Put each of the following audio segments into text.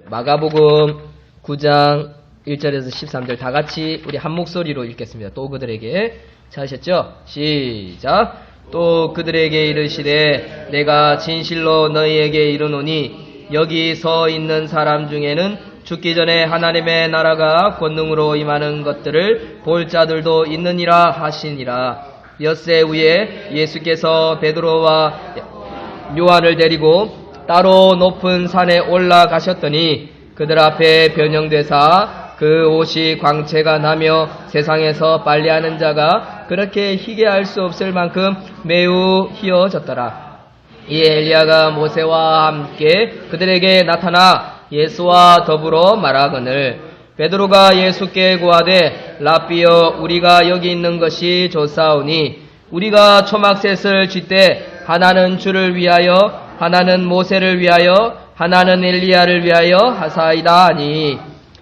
마가복음 9장 1절에서 13절 다 같이 우리 한 목소리로 읽겠습니다. 또 그들에게 찾으셨죠? 시작. 또 그들에게 이르시되 내가 진실로 너희에게 이르노니 여기 서 있는 사람 중에는 죽기 전에 하나님의 나라가 권능으로 임하는 것들을 볼 자들도 있느니라 하시니라. 엿새 후에 예수께서 베드로와 요한을 데리고 따로 높은 산에 올라가셨더니 그들 앞에 변형되사 그 옷이 광채가 나며 세상에서 빨래하는 자가 그렇게 희게 할 수 없을 만큼 매우 희어졌더라. 이에 엘리야가 모세와 함께 그들에게 나타나 예수와 더불어 말하거늘 베드로가 예수께 구하되 랍비여 우리가 여기 있는 것이 좋사오니 우리가 초막셋을 쥐때 하나는 주를 위하여 하나는 모세를 위하여 하나는 엘리야를 위하여 하사이다 하니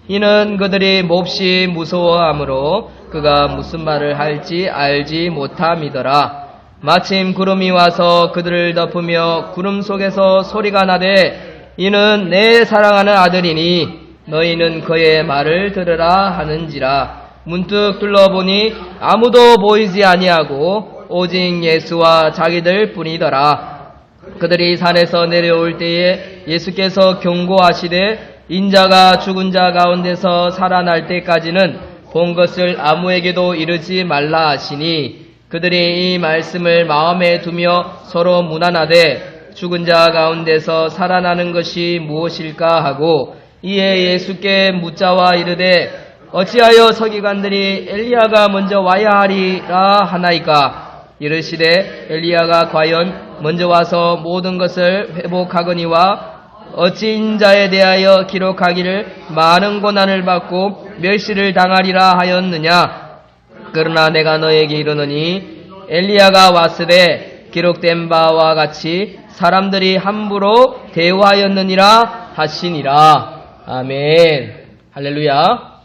이는 그들이 몹시 무서워하므로 그가 무슨 말을 할지 알지 못함이더라. 마침 구름이 와서 그들을 덮으며 구름 속에서 소리가 나되 이는 내 사랑하는 아들이니 너희는 그의 말을 들으라 하는지라. 문득 둘러보니 아무도 보이지 아니하고 오직 예수와 자기들 뿐이더라. 그들이 산에서 내려올 때에 예수께서 경고하시되 인자가 죽은 자 가운데서 살아날 때까지는 본 것을 아무에게도 이르지 말라 하시니 그들이 이 말씀을 마음에 두며 서로 문안하되 죽은 자 가운데서 살아나는 것이 무엇일까 하고 이에 예수께 묻자와 이르되 어찌하여 서기관들이 엘리야가 먼저 와야 하리라 하나이까. 이르시되 엘리야가 과연 먼저 와서 모든 것을 회복하거니와 어찌 인자에 대하여 기록하기를 많은 고난을 받고 멸시를 당하리라 하였느냐. 그러나 내가 너에게 이르노니 엘리야가 왔으되 기록된 바와 같이 사람들이 함부로 대우하였느니라 하시니라. 아멘. 할렐루야.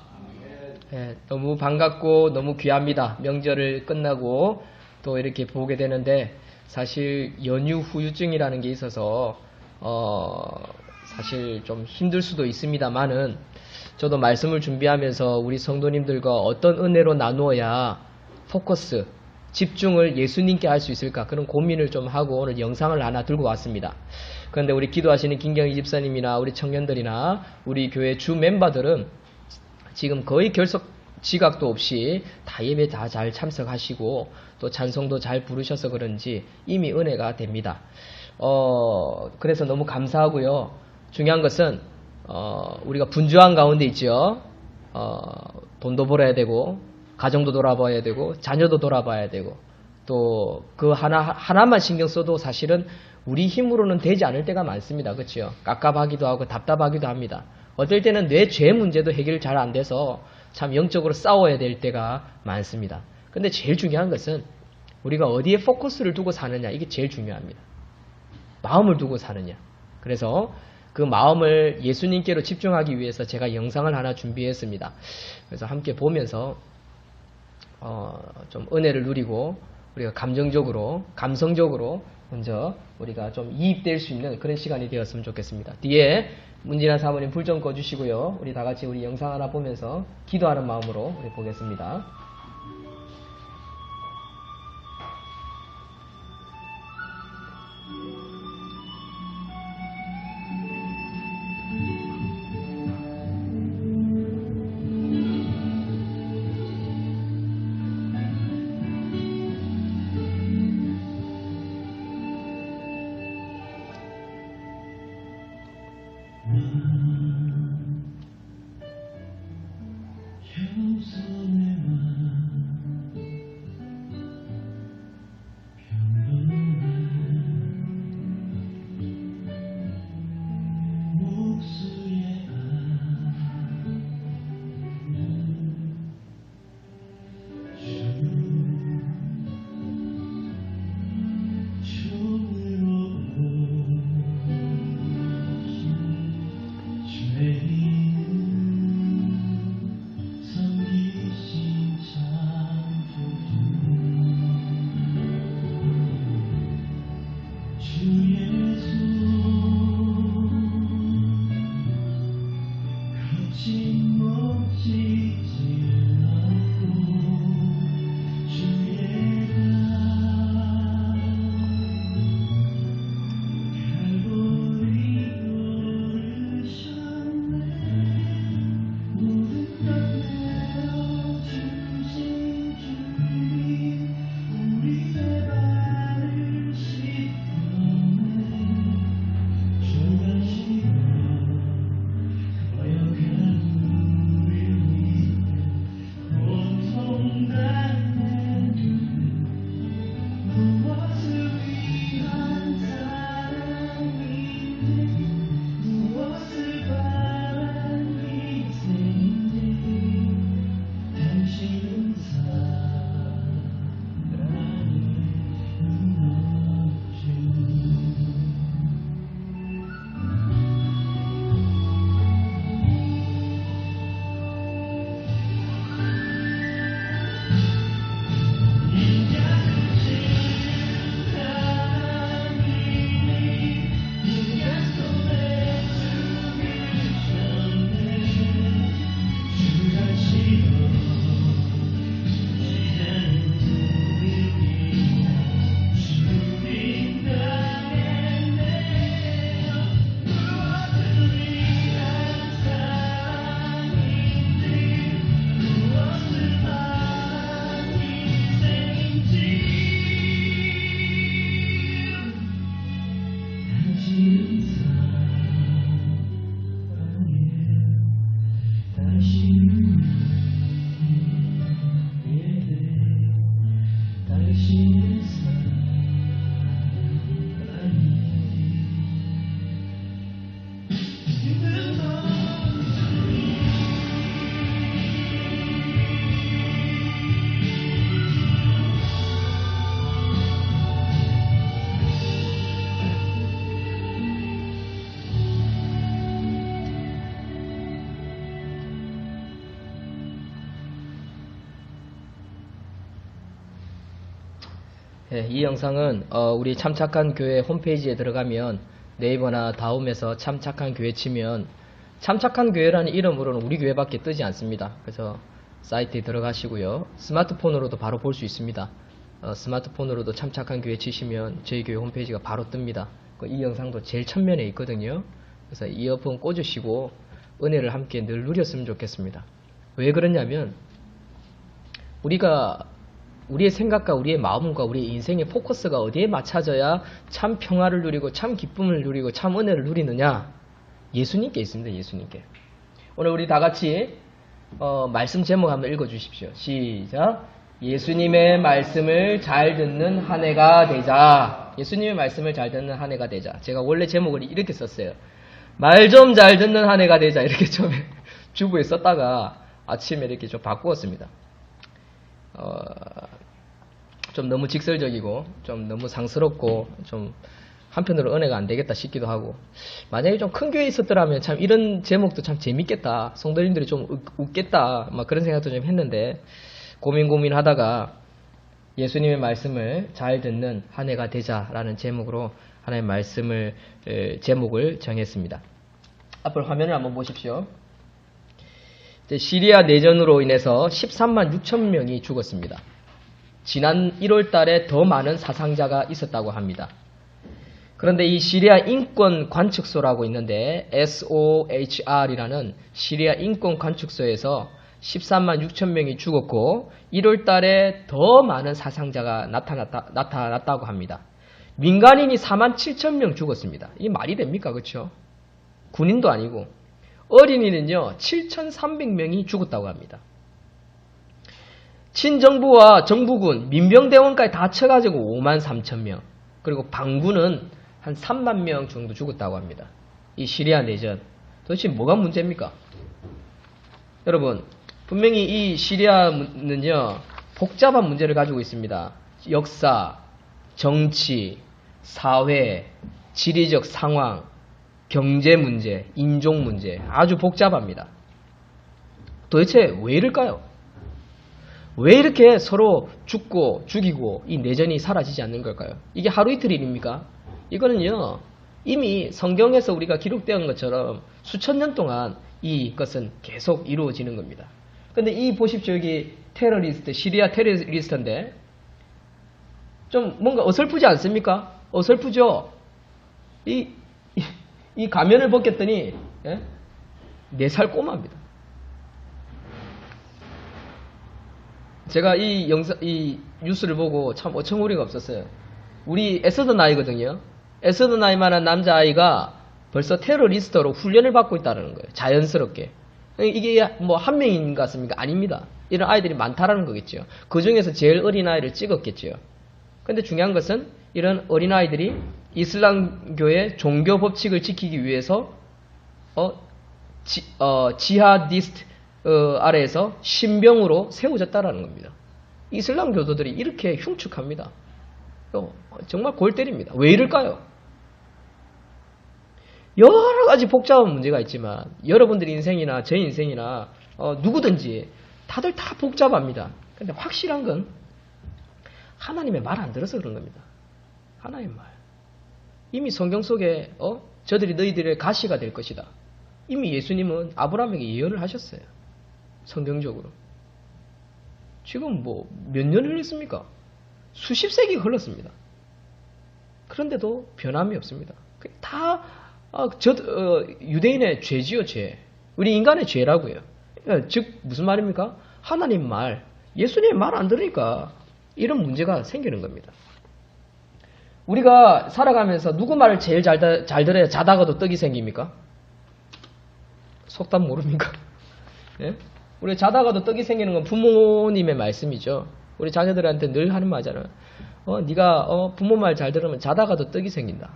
네, 너무 반갑고 너무 귀합니다. 명절을 끝나고 또 이렇게 보게 되는데 사실 연휴 후유증이라는 게 있어서 사실 좀 힘들 수도 있습니다만은 저도 말씀을 준비하면서 우리 성도님들과 어떤 은혜로 나누어야 포커스, 집중을 예수님께 할 수 있을까 그런 고민을 좀 하고 오늘 영상을 하나 들고 왔습니다. 그런데 우리 기도하시는 김경희 집사님이나 우리 청년들이나 우리 교회 주 멤버들은 지금 거의 결석 지각도 없이 다 예배 다 잘 참석하시고 또 찬송도 잘 부르셔서 그런지 이미 은혜가 됩니다. 그래서 너무 감사하고요. 중요한 것은 우리가 분주한 가운데 있죠. 돈도 벌어야 되고 가정도 돌아봐야 되고 자녀도 돌아봐야 되고 또 그 하나만 신경 써도 사실은 우리 힘으로는 되지 않을 때가 많습니다. 그렇죠? 깝깝하기도 하고 답답하기도 합니다. 어떨 때는 내 죄 문제도 해결 잘 안 돼서 참 영적으로 싸워야 될 때가 많습니다. 근데 제일 중요한 것은 우리가 어디에 포커스를 두고 사느냐 이게 제일 중요합니다. 마음을 두고 사느냐. 그래서 그 마음을 예수님께로 집중하기 위해서 제가 영상을 하나 준비했습니다. 그래서 함께 보면서 좀 은혜를 누리고 우리가 감성적으로 먼저 우리가 좀 이입될 수 있는 그런 시간이 되었으면 좋겠습니다. 뒤에 문진아 사모님 불 좀 꺼주시고요. 우리 다 같이 우리 영상 하나 보면서 기도하는 마음으로 우리 보겠습니다. 네, 이 영상은 우리 참착한 교회 홈페이지에 들어가면 네이버나 다음에서 참착한 교회 치면 참착한 교회라는 이름으로는 우리 교회밖에 뜨지 않습니다. 그래서 사이트에 들어가시고요. 스마트폰으로도 바로 볼 수 있습니다. 스마트폰으로도 참착한 교회 치시면 저희 교회 홈페이지가 바로 뜹니다. 이 영상도 제일 첫면에 있거든요. 그래서 이어폰 꽂으시고 은혜를 함께 늘 누렸으면 좋겠습니다. 왜 그러냐면 우리의 생각과 우리의 마음과 우리의 인생의 포커스가 어디에 맞춰져야 참 평화를 누리고 참 기쁨을 누리고 참 은혜를 누리느냐? 예수님께 있습니다. 예수님께. 오늘 우리 다 같이 말씀 제목 한번 읽어주십시오. 시작. 예수님의 말씀을 잘 듣는 한 해가 되자. 예수님의 말씀을 잘 듣는 한 해가 되자. 제가 원래 제목을 이렇게 썼어요. 말 좀 잘 듣는 한 해가 되자. 이렇게 처음에 주부에 썼다가 아침에 이렇게 좀 바꾸었습니다. 좀 너무 직설적이고 좀 너무 상스럽고 좀 한편으로 은혜가 안 되겠다 싶기도 하고, 만약에 좀 큰 교회에 있었더라면 참 이런 제목도 참 재밌겠다, 성도님들이 좀 웃겠다, 막 그런 생각도 좀 했는데 고민하다가 예수님의 말씀을 잘 듣는 한 해가 되자라는 제목으로 하나님의 말씀을 제목을 정했습니다. 앞으로 화면을 한번 보십시오. 시리아 내전으로 인해서 13만 6천 명이 죽었습니다. 지난 1월 달에 더 많은 사상자가 있었다고 합니다. 그런데 이 시리아 인권 관측소라고 있는데 SOHR이라는 시리아 인권 관측소에서 13만 6천 명이 죽었고 1월 달에 더 많은 사상자가 나타났다고 합니다. 민간인이 4만 7천 명 죽었습니다. 이게 말이 됩니까? 그렇죠? 군인도 아니고. 어린이는요 7,300명이 죽었다고 합니다. 친정부와 정부군, 민병대원까지 다 쳐가지고 5만 3천 명, 그리고 반군은 한 3만 명 정도 죽었다고 합니다. 이 시리아 내전 도대체 뭐가 문제입니까? 여러분, 분명히 이 시리아는요 복잡한 문제를 가지고 있습니다. 역사, 정치, 사회, 지리적 상황, 경제 문제, 인종 문제, 아주 복잡합니다. 도대체 왜 이럴까요? 왜 이렇게 서로 죽고 죽이고 이 내전이 사라지지 않는 걸까요? 이게 하루 이틀 일입니까? 이거는요 이미 성경에서 우리가 기록된 것처럼 수천 년 동안 이것은 계속 이루어지는 겁니다. 근데 이 보십시오. 여기 테러리스트, 시리아 테러리스트인데 좀 뭔가 어설프지 않습니까? 어설프죠? 이 가면을 벗겼더니 4살 꼬마입니다. 제가 이 뉴스를 보고 참 어처구니가 없었어요. 우리 애쓰던 나이거든요. 애쓰던 나이만한 남자아이가 벌써 테러리스트로 훈련을 받고 있다는 거예요. 자연스럽게. 이게 뭐 한 명인 것 같습니까? 아닙니다. 이런 아이들이 많다라는 거겠죠. 그 중에서 제일 어린 아이를 찍었겠죠. 근데 중요한 것은 이런 어린 아이들이 이슬람교의 종교 법칙을 지키기 위해서 지하디스트 아래에서 신병으로 세워졌다라는 겁니다. 이슬람 교도들이 이렇게 흉측합니다. 정말 골 때립니다. 왜 이럴까요? 여러 가지 복잡한 문제가 있지만 여러분들 인생이나 제 인생이나 누구든지 다들 다 복잡합니다. 근데 확실한 건 하나님의 말 안 들어서 그런 겁니다. 하나님의 말. 이미 성경 속에 저들이 너희들의 가시가 될 것이다. 이미 예수님은 아브라함에게 예언을 하셨어요. 성경적으로. 지금 뭐 몇 년을 흘렸습니까? 수십 세기가 흘렀습니다. 그런데도 변함이 없습니다. 다 유대인의 죄지요, 죄. 우리 인간의 죄라고요. 즉 무슨 말입니까? 하나님 말, 예수님의 말 안 들으니까 이런 문제가 생기는 겁니다. 우리가 살아가면서 누구 말을 제일 잘 들어야 자다가도 떡이 생깁니까? 속담 모릅니까? 예? 우리 자다가도 떡이 생기는 건 부모님의 말씀이죠. 우리 자녀들한테 늘 하는 말이잖아요. 네가 부모 말 잘 들으면 자다가도 떡이 생긴다.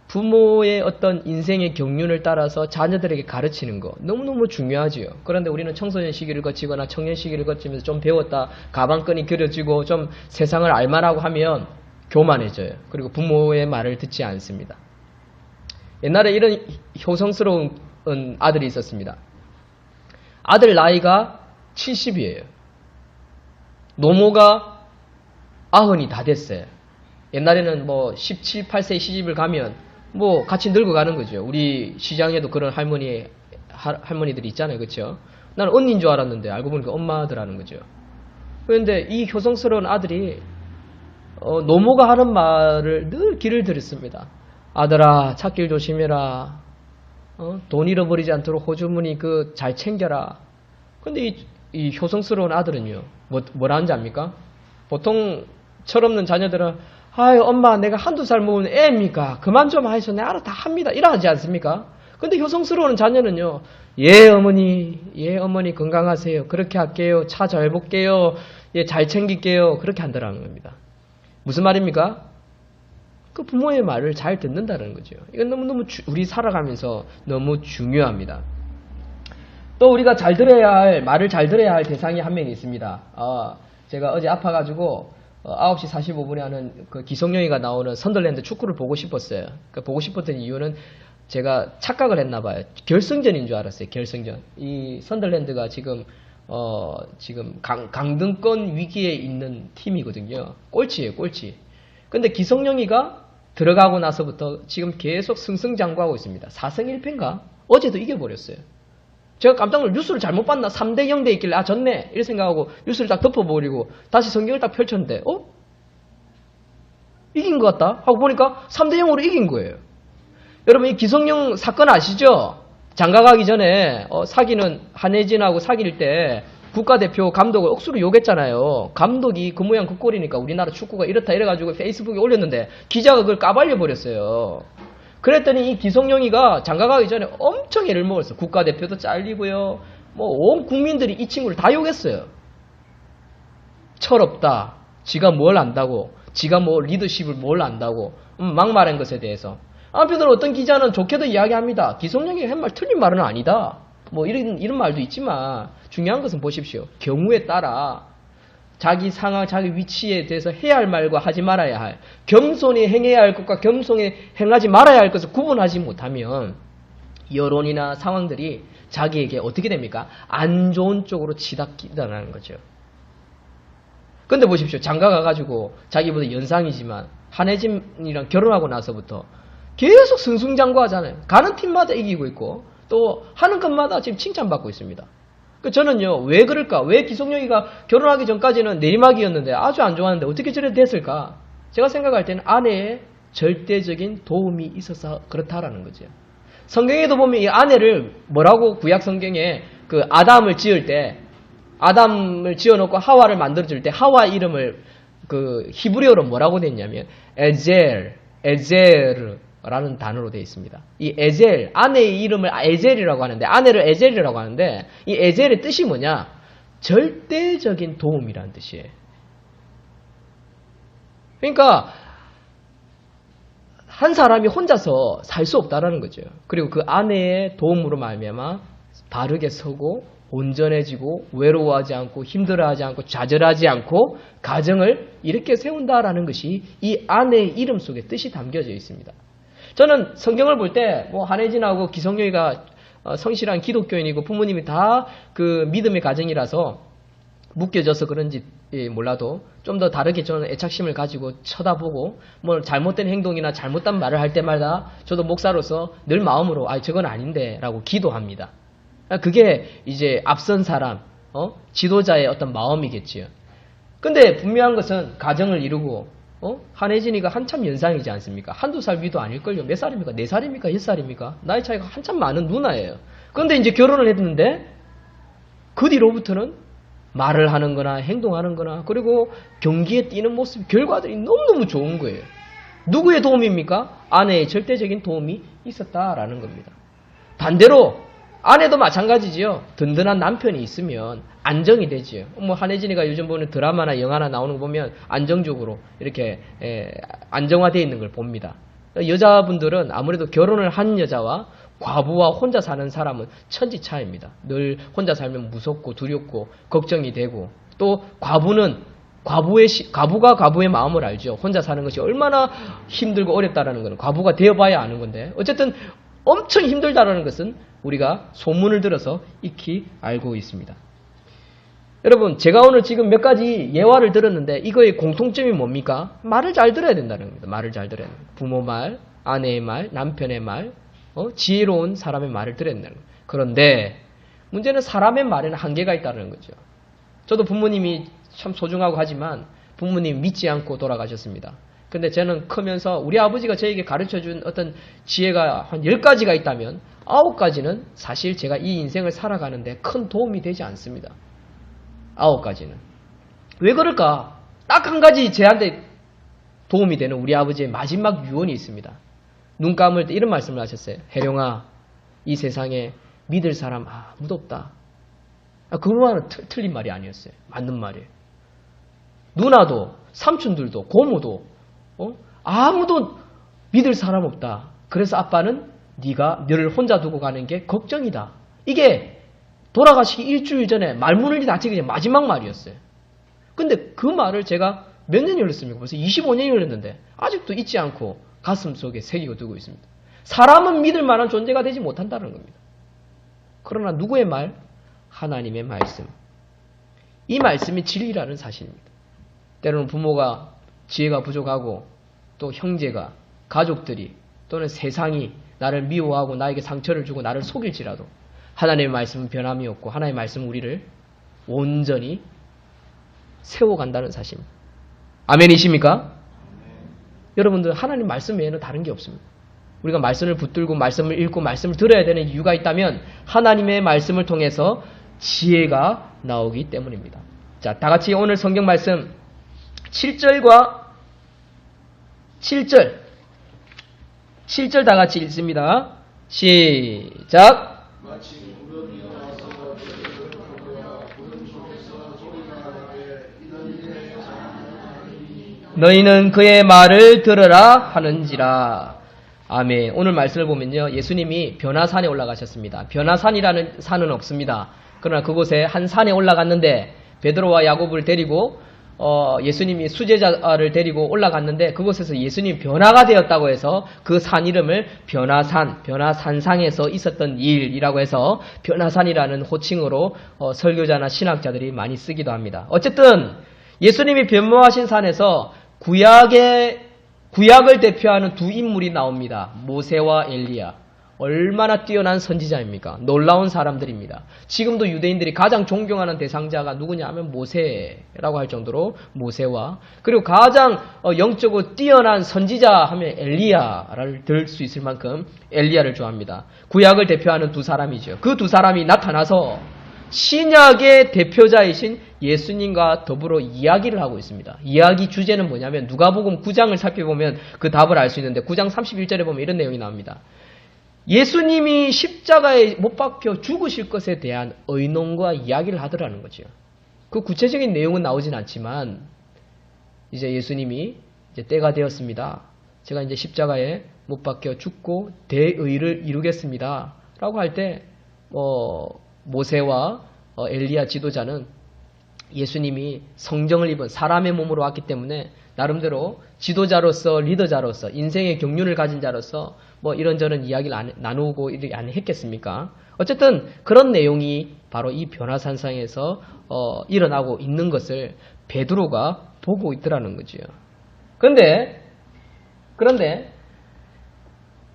부모의 어떤 인생의 경륜을 따라서 자녀들에게 가르치는 거 너무너무 중요하지요. 그런데 우리는 청소년 시기를 거치거나 청년 시기를 거치면서 좀 배웠다, 가방끈이 그려지고 좀 세상을 알만하고 하면 교만해져요. 그리고 부모의 말을 듣지 않습니다. 옛날에 이런 효성스러운 아들이 있었습니다. 아들 나이가 70이에요. 노모가 90이 다 됐어요. 옛날에는 뭐 17, 8세 시집을 가면 뭐 같이 늙어가는 거죠. 우리 시장에도 그런 할머니들이 있잖아요. 그렇죠? 나는 언니인 줄 알았는데 알고 보니까 엄마더라는 거죠. 그런데 이 효성스러운 아들이 노모가 하는 말을 늘 귀를 들었습니다. 아들아, 찾길 조심해라. 돈 잃어버리지 않도록 호주머니 잘 챙겨라. 근데 이 효성스러운 아들은요, 뭐라 하는지 압니까? 보통 철없는 자녀들은, 아유, 엄마, 내가 한두 살 먹은 애입니까? 그만 좀 하셔. 내가 알아 다 합니다. 이러지 않습니까? 근데 효성스러운 자녀는요, 예, 어머니 건강하세요. 그렇게 할게요. 차 잘 볼게요. 예, 잘 챙길게요. 그렇게 한다는 겁니다. 무슨 말입니까? 그 부모의 말을 잘 듣는다는 거죠. 이건 너무너무 우리 살아가면서 너무 중요합니다. 또 우리가 말을 잘 들어야 할 대상이 한 명 있습니다. 제가 어제 아파가지고 9시 45분에 하는 그 기성용이가 나오는 선덜랜드 축구를 보고 싶었어요. 보고 싶었던 이유는 제가 착각을 했나 봐요. 결승전인 줄 알았어요. 결승전. 이 선덜랜드가 지금 강등권 위기에 있는 팀이거든요. 꼴찌예요, 꼴찌. 근데 기성용이가 들어가고 나서부터 지금 계속 승승장구하고 있습니다. 4승 1패인가? 어제도 이겨버렸어요. 제가 깜짝 놀라 뉴스를 잘못 봤나? 3대 0대 있길래 졌네 이렇게 생각하고 뉴스를 딱 덮어버리고 다시 성경을 딱 펼쳤는데 이긴 것 같다 하고 보니까 3대 0으로 이긴 거예요. 여러분 이 기성용 사건 아시죠? 장가가기 전에 사귀는 한혜진하고 사귈 때 국가대표 감독을 억수로 욕했잖아요. 감독이 그 모양 그 꼴이니까 우리나라 축구가 이렇다 이래가지고 페이스북에 올렸는데 기자가 그걸 까발려버렸어요. 그랬더니 이 기성용이가 장가가기 전에 엄청 애를 먹었어. 국가대표도 잘리고요. 뭐 온 국민들이 이 친구를 다 욕했어요. 철없다. 지가 뭘 안다고. 지가 뭐 리더십을 뭘 안다고. 막말한 것에 대해서. 한편으로 어떤 기자는 좋게도 이야기합니다. 기성용이 한 말 틀린 말은 아니다. 뭐 이런 말도 있지만 중요한 것은 보십시오. 경우에 따라 자기 상황, 자기 위치에 대해서 해야 할 말과 하지 말아야 할, 겸손히 행해야 할 것과 겸손히 행하지 말아야 할 것을 구분하지 못하면 여론이나 상황들이 자기에게 어떻게 됩니까? 안 좋은 쪽으로 치닫는다는 거죠. 근데 보십시오. 장가 가가지고 자기보다 연상이지만 한혜진이랑 결혼하고 나서부터 계속 승승장구하잖아요. 가는 팀마다 이기고 있고 또 하는 것마다 지금 칭찬받고 있습니다. 저는요, 왜 그럴까? 왜 기성용이가 결혼하기 전까지는 내리막이었는데 아주 안 좋았는데 어떻게 저래 됐을까? 제가 생각할 때는 아내의 절대적인 도움이 있어서 그렇다라는 거죠. 성경에도 보면 이 아내를 뭐라고 구약 성경에 그 아담을 지을 때 아담을 지어놓고 하와를 만들어줄 때 하와 이름을 그 히브리어로 뭐라고 됐냐면 에젤라는 단어로 되어 있습니다. 이 에젤, 아내의 이름을 에젤이라고 하는데 아내를 에젤이라고 하는데 이 에젤의 뜻이 뭐냐? 절대적인 도움이라는 뜻이에요. 그러니까 한 사람이 혼자서 살 수 없다라는 거죠. 그리고 그 아내의 도움으로 말미암아 바르게 서고 온전해지고 외로워하지 않고 힘들어하지 않고 좌절하지 않고 가정을 이렇게 세운다라는 것이 이 아내의 이름 속에 뜻이 담겨져 있습니다. 저는 성경을 볼 때 뭐 한혜진하고 기성용이가 성실한 기독교인이고 부모님이 다 그 믿음의 가정이라서 묶여져서 그런지 몰라도 좀 더 다르게 저는 애착심을 가지고 쳐다보고 뭐 잘못된 행동이나 잘못된 말을 할 때마다 저도 목사로서 늘 마음으로 저건 아닌데 라고 기도합니다. 그게 이제 앞선 사람, 지도자의 어떤 마음이겠지요. 근데 분명한 것은 가정을 이루고 한혜진이가 한참 연상이지 않습니까? 한두 살 위도 아닐걸요. 몇 살입니까? 4살입니까? 6살입니까? 나이 차이가 한참 많은 누나예요. 그런데 이제 결혼을 했는데 그 뒤로부터는 말을 하는 거나 행동하는 거나 그리고 경기에 뛰는 모습, 결과들이 너무너무 좋은 거예요. 누구의 도움입니까? 아내의 절대적인 도움이 있었다라는 겁니다. 반대로 아내도 마찬가지지요. 든든한 남편이 있으면 안정이 되지요. 뭐 한혜진이가 요즘 보는 드라마나 영화나 나오는 거 보면 안정적으로 이렇게 안정화되어 있는 걸 봅니다. 여자분들은 아무래도 결혼을 한 여자와 과부와 혼자 사는 사람은 천지차이입니다. 늘 혼자 살면 무섭고 두렵고 걱정이 되고 또 과부가 과부의 마음을 알죠. 혼자 사는 것이 얼마나 힘들고 어렵다라는 것은 과부가 되어봐야 아는 건데 어쨌든 엄청 힘들다라는 것은 우리가 소문을 들어서 익히 알고 있습니다. 여러분, 제가 오늘 지금 몇 가지 예화를 들었는데 이거의 공통점이 뭡니까? 말을 잘 들어야 된다는 겁니다. 말을 잘 들어야 됩니다. 부모 말, 아내의 말, 남편의 말, 지혜로운 사람의 말을 들어야 된다는 거예요. 그런데 문제는 사람의 말에는 한계가 있다는 거죠. 저도 부모님이 참 소중하고 하지만 부모님 믿지 않고 돌아가셨습니다. 근데 저는 크면서 우리 아버지가 저에게 가르쳐준 어떤 지혜가 한 10가지가 있다면 9가지는 사실 제가 이 인생을 살아가는데 큰 도움이 되지 않습니다. 9가지는. 왜 그럴까? 딱 한 가지 저한테 도움이 되는 우리 아버지의 마지막 유언이 있습니다. 눈 감을 때 이런 말씀을 하셨어요. 혜령아, 이 세상에 믿을 사람 아무도 없다. 그 말은 틀린 말이 아니었어요. 맞는 말이에요. 누나도 삼촌들도 고모도 아무도 믿을 사람 없다. 그래서 아빠는 네가 너를 혼자 두고 가는 게 걱정이다. 이게 돌아가시기 일주일 전에 말문을 닫히기 전에 마지막 말이었어요. 근데 그 말을 제가 몇 년이 흘렀습니까? 벌써 25년이 흘렀는데 아직도 잊지 않고 가슴 속에 새기고 두고 있습니다. 사람은 믿을 만한 존재가 되지 못한다는 겁니다. 그러나 누구의 말? 하나님의 말씀. 이 말씀이 진리라는 사실입니다. 때로는 부모가 지혜가 부족하고 또 형제가, 가족들이 또는 세상이 나를 미워하고 나에게 상처를 주고 나를 속일지라도 하나님의 말씀은 변함이 없고 하나님의 말씀은 우리를 온전히 세워간다는 사실입니다. 아멘이십니까? 여러분들 하나님 말씀 외에는 다른 게 없습니다. 우리가 말씀을 붙들고 말씀을 읽고 말씀을 들어야 되는 이유가 있다면 하나님의 말씀을 통해서 지혜가 나오기 때문입니다. 자, 다 같이 오늘 성경 말씀 7절 7절 다 같이 읽습니다. 시작. 너희는 그의 말을 들으라 하는지라. 아멘. 오늘 말씀을 보면요, 예수님이 변화산에 올라가셨습니다. 변화산이라는 산은 없습니다. 그러나 그곳에 한 산에 올라갔는데 베드로와 야고보를 데리고 예수님이 수제자를 데리고 올라갔는데 그곳에서 예수님이 변화가 되었다고 해서 그 산 이름을 변화산상에서 있었던 일이라고 해서 변화산이라는 호칭으로 설교자나 신학자들이 많이 쓰기도 합니다. 어쨌든 예수님이 변모하신 산에서 구약의 구약을 대표하는 두 인물이 나옵니다. 모세와 엘리야. 얼마나 뛰어난 선지자입니까? 놀라운 사람들입니다. 지금도 유대인들이 가장 존경하는 대상자가 누구냐 하면 모세라고 할 정도로 모세와, 그리고 가장 영적으로 뛰어난 선지자 하면 엘리야를 들 수 있을 만큼 엘리야를 좋아합니다. 구약을 대표하는 두 사람이죠. 그 두 사람이 나타나서 신약의 대표자이신 예수님과 더불어 이야기를 하고 있습니다. 이야기 주제는 뭐냐면 누가복음 9장을 살펴보면 그 답을 알 수 있는데 9장 31절에 보면 이런 내용이 나옵니다. 예수님이 십자가에 못 박혀 죽으실 것에 대한 의논과 이야기를 하더라는 거죠. 그 구체적인 내용은 나오진 않지만 이제 예수님이 이제 때가 되었습니다. 제가 이제 십자가에 못 박혀 죽고 대의를 이루겠습니다. 라고 할 때 모세와 엘리야 지도자는 예수님이 성정을 입은 사람의 몸으로 왔기 때문에 나름대로 지도자로서 리더자로서 인생의 경륜을 가진 자로서 뭐 이런저런 이야기를 나누고 이렇게 안 했겠습니까? 어쨌든 그런 내용이 바로 이 변화산상에서 일어나고 있는 것을 베드로가 보고 있더라는 거죠. 그런데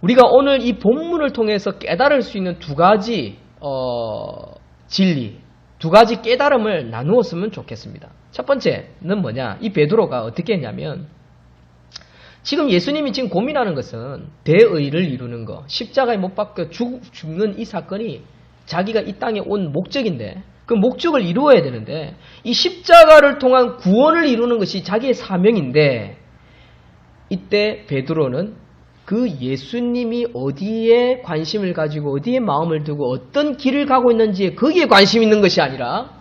우리가 오늘 이 본문을 통해서 깨달을 수 있는 두 가지 진리, 두 가지 깨달음을 나누었으면 좋겠습니다. 첫 번째는 뭐냐? 이 베드로가 어떻게 했냐면 지금 예수님이 지금 고민하는 것은 대의를 이루는 것, 십자가에 못 박혀 죽는 이 사건이 자기가 이 땅에 온 목적인데 그 목적을 이루어야 되는데 이 십자가를 통한 구원을 이루는 것이 자기의 사명인데 이때 베드로는 그 예수님이 어디에 관심을 가지고 어디에 마음을 두고 어떤 길을 가고 있는지에 거기에 관심 있는 것이 아니라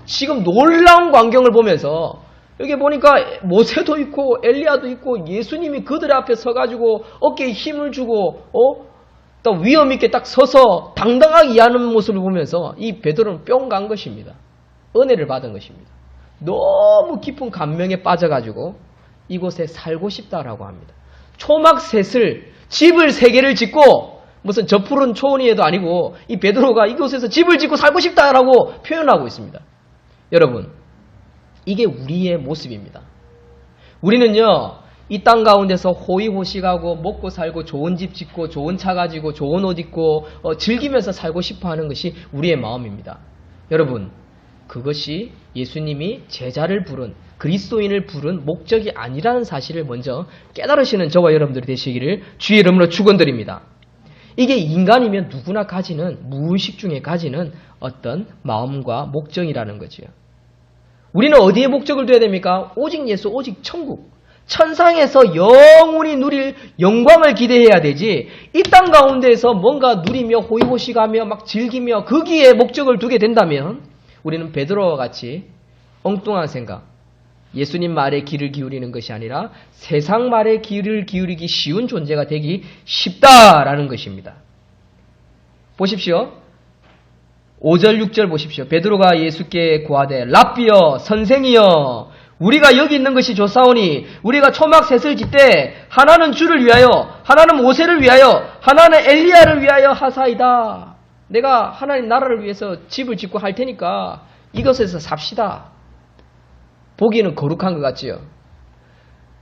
지금 놀라운 광경을 보면서 여기 보니까 모세도 있고 엘리야도 있고 예수님이 그들 앞에 서가지고 어깨에 힘을 주고 또 위험 있게 딱 서서 당당하게 이해하는 모습을 보면서 이 베드로는 뿅 간 것입니다. 은혜를 받은 것입니다. 너무 깊은 감명에 빠져가지고 이곳에 살고 싶다라고 합니다. 초막셋을 집을 3개를 짓고 무슨 저 푸른 초원위에도 아니고 이 베드로가 이곳에서 집을 짓고 살고 싶다라고 표현하고 있습니다. 여러분, 이게 우리의 모습입니다. 우리는요, 이 땅 가운데서 호의호식하고 먹고 살고 좋은 집 짓고 좋은 차 가지고 좋은 옷 입고 즐기면서 살고 싶어 하는 것이 우리의 마음입니다. 여러분, 그것이 예수님이 제자를 부른 그리스도인을 부른 목적이 아니라는 사실을 먼저 깨달으시는 저와 여러분들이 되시기를 주의 이름으로 축원드립니다. 이게 인간이면 누구나 가지는 무의식 중에 가지는 어떤 마음과 목적이라는 거지요. 우리는 어디에 목적을 둬야 됩니까? 오직 예수, 오직 천국. 천상에서 영원히 누릴 영광을 기대해야 되지 이 땅 가운데에서 뭔가 누리며 호의호식하며 막 즐기며 거기에 목적을 두게 된다면 우리는 베드로와 같이 엉뚱한 생각, 예수님 말에 귀를 기울이는 것이 아니라 세상 말에 귀를 기울이기 쉬운 존재가 되기 쉽다라는 것입니다. 보십시오. 5절 6절 보십시오. 베드로가 예수께 고하되 랍비여 선생이여 우리가 여기 있는 것이 좋사오니 우리가 초막셋을 짓되 하나는 주를 위하여 하나는 모세를 위하여 하나는 엘리야를 위하여 하사이다. 내가 하나님 나라를 위해서 집을 짓고 할 테니까 이것에서 삽시다. 보기에는 거룩한 것 같지요.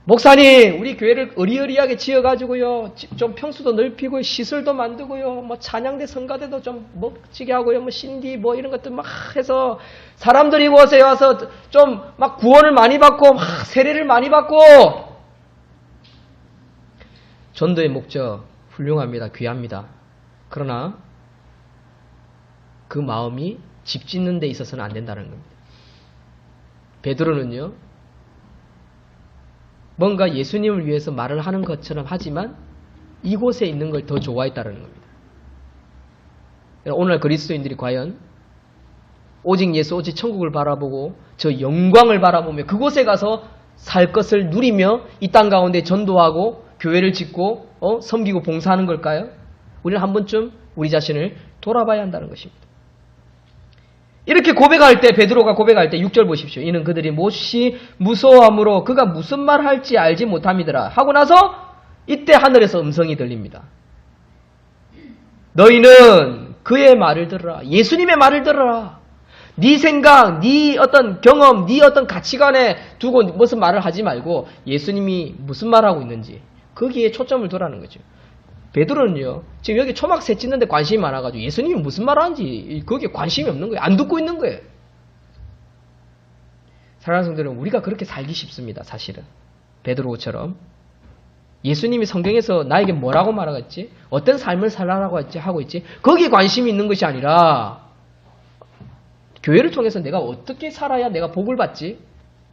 목사님, 우리 교회를 어리어리하게 지어가지고요, 좀 평수도 넓히고 시설도 만들고요, 뭐 찬양대 성가대도 좀 멋지게 하고요, 뭐 신디 뭐 이런 것들 막 해서 사람들이 이곳에 와서 좀 막 구원을 많이 받고 막 세례를 많이 받고 전도의 목적 훌륭합니다, 귀합니다. 그러나 그 마음이 집 짓는 데 있어서는 안 된다는 겁니다. 베드로는요, 뭔가 예수님을 위해서 말을 하는 것처럼 하지만 이곳에 있는 걸 더 좋아했다는 겁니다. 오늘 그리스도인들이 과연 오직 예수, 오직 천국을 바라보고 저 영광을 바라보며 그곳에 가서 살 것을 누리며 이 땅 가운데 전도하고 교회를 짓고 섬기고 봉사하는 걸까요? 우리는 한 번쯤 우리 자신을 돌아봐야 한다는 것입니다. 이렇게 고백할 때, 베드로가 고백할 때 6절 보십시오. 이는 그들이 몹시 무서워함으로 그가 무슨 말 할지 알지 못함이더라 하고 나서 이때 하늘에서 음성이 들립니다. 너희는 그의 말을 들으라. 예수님의 말을 들으라. 네 생각, 네 어떤 경험, 네 어떤 가치관에 두고 무슨 말을 하지 말고 예수님이 무슨 말하고 있는지 거기에 초점을 두라는 거죠. 베드로는요, 지금 여기 초막새 찢는데 관심이 많아가지고 예수님이 무슨 말 하는지 거기에 관심이 없는 거예요. 안 듣고 있는 거예요. 사랑하는 성도들은 우리가 그렇게 살기 쉽습니다. 사실은. 베드로처럼. 예수님이 성경에서 나에게 뭐라고 말하고 있지? 어떤 삶을 살라고 하고 있지? 거기에 관심이 있는 것이 아니라 교회를 통해서 내가 어떻게 살아야 내가 복을 받지?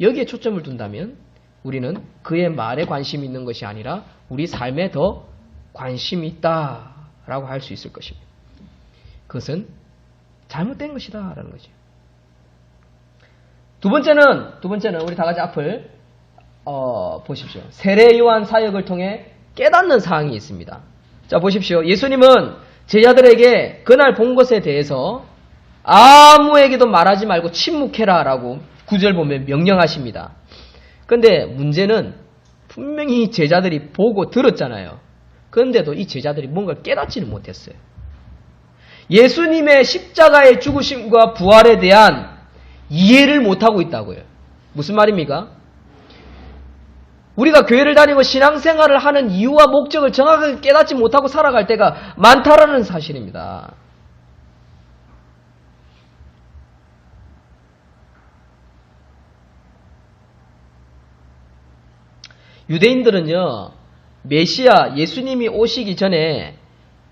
여기에 초점을 둔다면 우리는 그의 말에 관심이 있는 것이 아니라 우리 삶에 더 관심이 있다라고 할 수 있을 것입니다. 그것은 잘못된 것이다 라는 거죠. 두 번째는 우리 다 같이 앞을 보십시오. 세례 요한 사역을 통해 깨닫는 사항이 있습니다. 자, 보십시오. 예수님은 제자들에게 그날 본 것에 대해서 아무에게도 말하지 말고 침묵해라 라고 9절 보면 명령하십니다. 근데 문제는 분명히 제자들이 보고 들었잖아요. 그런데도 이 제자들이 뭔가를 깨닫지는 못했어요. 예수님의 십자가의 죽으심과 부활에 대한 이해를 못하고 있다고요. 무슨 말입니까? 우리가 교회를 다니고 신앙생활을 하는 이유와 목적을 정확하게 깨닫지 못하고 살아갈 때가 많다라는 사실입니다. 유대인들은요, 메시아 예수님이 오시기 전에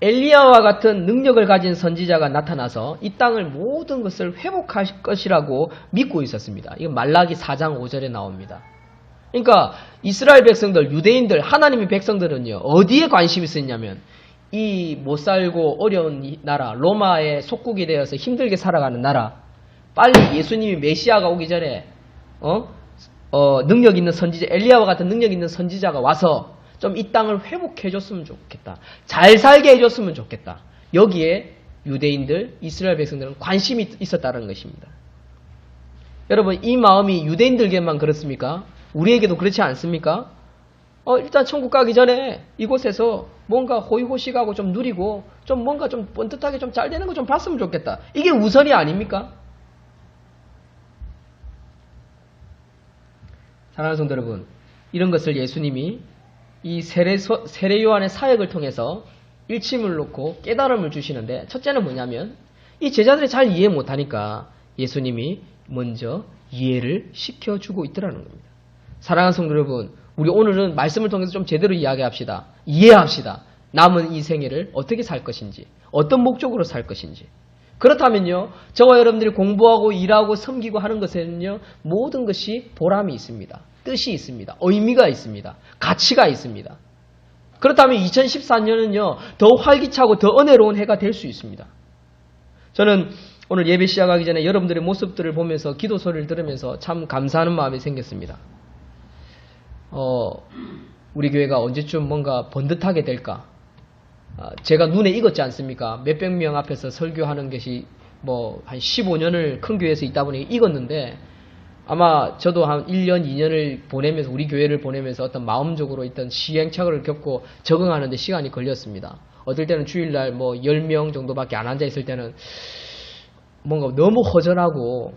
엘리야와 같은 능력을 가진 선지자가 나타나서 이 땅을 모든 것을 회복할 것이라고 믿고 있었습니다. 이건 말라기 4장 5절에 나옵니다. 그러니까 이스라엘 백성들, 유대인들, 하나님의 백성들은요, 어디에 관심이 있었냐면 이 못살고 어려운 나라, 로마의 속국이 되어서 힘들게 살아가는 나라, 빨리 예수님이 메시아가 오기 전에 능력 있는 선지자, 엘리야와 같은 능력 있는 선지자가 와서 좀 이 땅을 회복해 줬으면 좋겠다. 잘 살게 해줬으면 좋겠다. 여기에 유대인들, 이스라엘 백성들은 관심이 있었다는 것입니다. 여러분, 이 마음이 유대인들에게만 그렇습니까? 우리에게도 그렇지 않습니까? 일단 천국 가기 전에 이곳에서 뭔가 호의호식하고 좀 누리고 좀 뭔가 좀 번듯하게 좀 잘 되는 거 좀 봤으면 좋겠다. 이게 우선이 아닙니까? 사랑하는 성도 여러분, 이런 것을 예수님이 이 세례 요한의 사역을 통해서 일침을 놓고 깨달음을 주시는데, 첫째는 뭐냐면 이 제자들이 잘 이해 못하니까 예수님이 먼저 이해를 시켜주고 있더라는 겁니다. 사랑하는 성도 여러분, 우리 오늘은 말씀을 통해서 좀 제대로 이야기합시다. 이해합시다. 남은 이 생애를 어떻게 살 것인지, 어떤 목적으로 살 것인지. 그렇다면요, 저와 여러분들이 공부하고 일하고 섬기고 하는 것에는요, 모든 것이 보람이 있습니다. 뜻이 있습니다. 의미가 있습니다. 가치가 있습니다. 그렇다면 2014년은요, 더 활기차고 더 은혜로운 해가 될 수 있습니다. 저는 오늘 예배 시작하기 전에 여러분들의 모습들을 보면서 기도 소리를 들으면서 참 감사하는 마음이 생겼습니다. 우리 교회가 언제쯤 뭔가 번듯하게 될까? 제가 눈에 익었지 않습니까? 몇백 명 앞에서 설교하는 것이 한 15년을 큰 교회에서 있다 보니 익었는데, 아마 저도 한 1년, 2년을 보내면서, 우리 교회를 보내면서 어떤 마음적으로 있던 시행착오를 겪고 적응하는 데 시간이 걸렸습니다. 어떨 때는 주일날 10명 정도밖에 안 앉아있을 때는 뭔가 너무 허전하고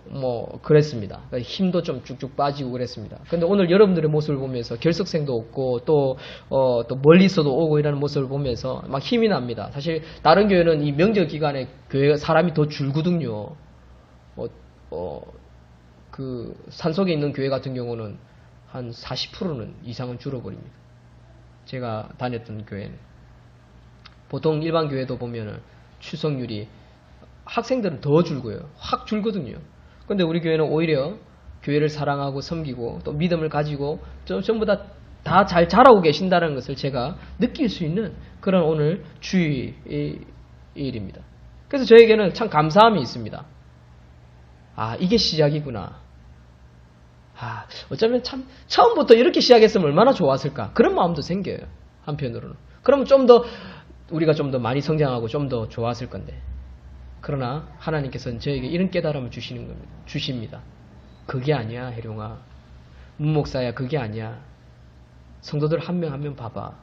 그랬습니다. 힘도 좀 쭉쭉 빠지고 그랬습니다. 근데 오늘 여러분들의 모습을 보면서 결석생도 없고 또 멀리서도 오고 이러는 모습을 보면서 막 힘이 납니다. 사실 다른 교회는 이 명절 기간에 교회 사람이 더 줄거든요. 그 산속에 있는 교회 같은 경우는 한 40%는 이상은 줄어버립니다. 제가 다녔던 교회는. 보통 일반 교회도 보면은 출석률이 학생들은 더 줄고요. 확 줄거든요. 근데 우리 교회는 오히려 교회를 사랑하고 섬기고 또 믿음을 가지고 전부 다 잘 자라고 계신다는 것을 제가 느낄 수 있는 그런 오늘 주일입니다. 그래서 저에게는 참 감사함이 있습니다. 이게 시작이구나. 어쩌면 참 처음부터 이렇게 시작했으면 얼마나 좋았을까. 그런 마음도 생겨요. 한편으로는. 그러면 우리가 좀 더 많이 성장하고 좀 더 좋았을 건데. 그러나 하나님께서는 저에게 이런 깨달음을 주십니다. 그게 아니야, 혜룡아. 문목사야, 그게 아니야. 성도들 한 명 한 명 봐봐.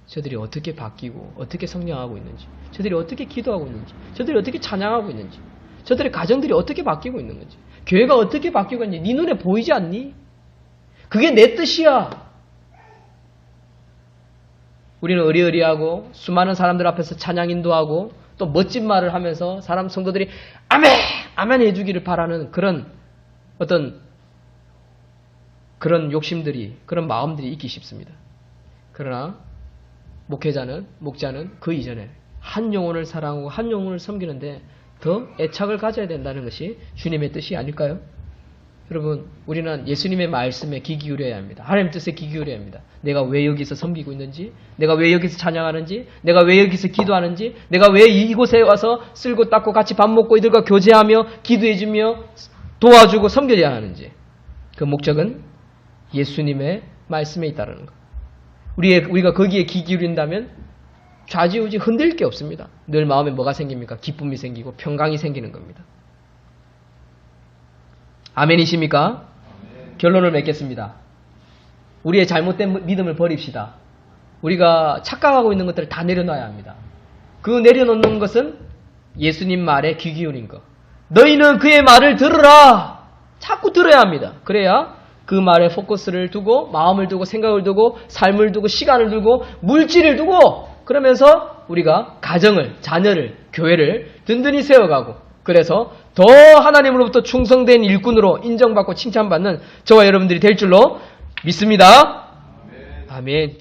저들이 어떻게 바뀌고 어떻게 성장하고 있는지, 저들이 어떻게 기도하고 있는지, 저들이 어떻게 찬양하고 있는지, 저들의 가정들이 어떻게 바뀌고 있는 건지, 교회가 어떻게 바뀌고 있는지 네 눈에 보이지 않니? 그게 내 뜻이야. 우리는 의리의리하고 수많은 사람들 앞에서 찬양 인도하고 또 멋진 말을 하면서 사람 성도들이 아멘! 아멘 해주기를 바라는 그런 어떤 그런 욕심들이, 그런 마음들이 있기 쉽습니다. 그러나 목자는 그 이전에 한 영혼을 사랑하고 한 영혼을 섬기는데 더 애착을 가져야 된다는 것이 주님의 뜻이 아닐까요? 여러분, 우리는 예수님의 말씀에 귀 기울여야 합니다. 하나님 뜻에 귀 기울여야 합니다. 내가 왜 여기서 섬기고 있는지, 내가 왜 여기서 찬양하는지, 내가 왜 여기서 기도하는지, 내가 왜 이곳에 와서 쓸고 닦고 같이 밥 먹고 이들과 교제하며 기도해주며 도와주고 섬겨야 하는지, 그 목적은 예수님의 말씀에 있다는 것. 우리가 거기에 귀 기울인다면 좌지우지 흔들릴 게 없습니다. 늘 마음에 뭐가 생깁니까? 기쁨이 생기고 평강이 생기는 겁니다. 아멘이십니까? 아멘. 결론을 맺겠습니다. 우리의 잘못된 믿음을 버립시다. 우리가 착각하고 있는 것들을 다 내려놔야 합니다. 그 내려놓는 것은 예수님 말에 귀 기울인 것. 너희는 그의 말을 들으라. 자꾸 들어야 합니다. 그래야 그 말에 포커스를 두고 마음을 두고 생각을 두고 삶을 두고 시간을 두고 물질을 두고 그러면서 우리가 가정을, 자녀를, 교회를 든든히 세워가고 그래서 더 하나님으로부터 충성된 일꾼으로 인정받고 칭찬받는 저와 여러분들이 될 줄로 믿습니다. 아멘. 아멘.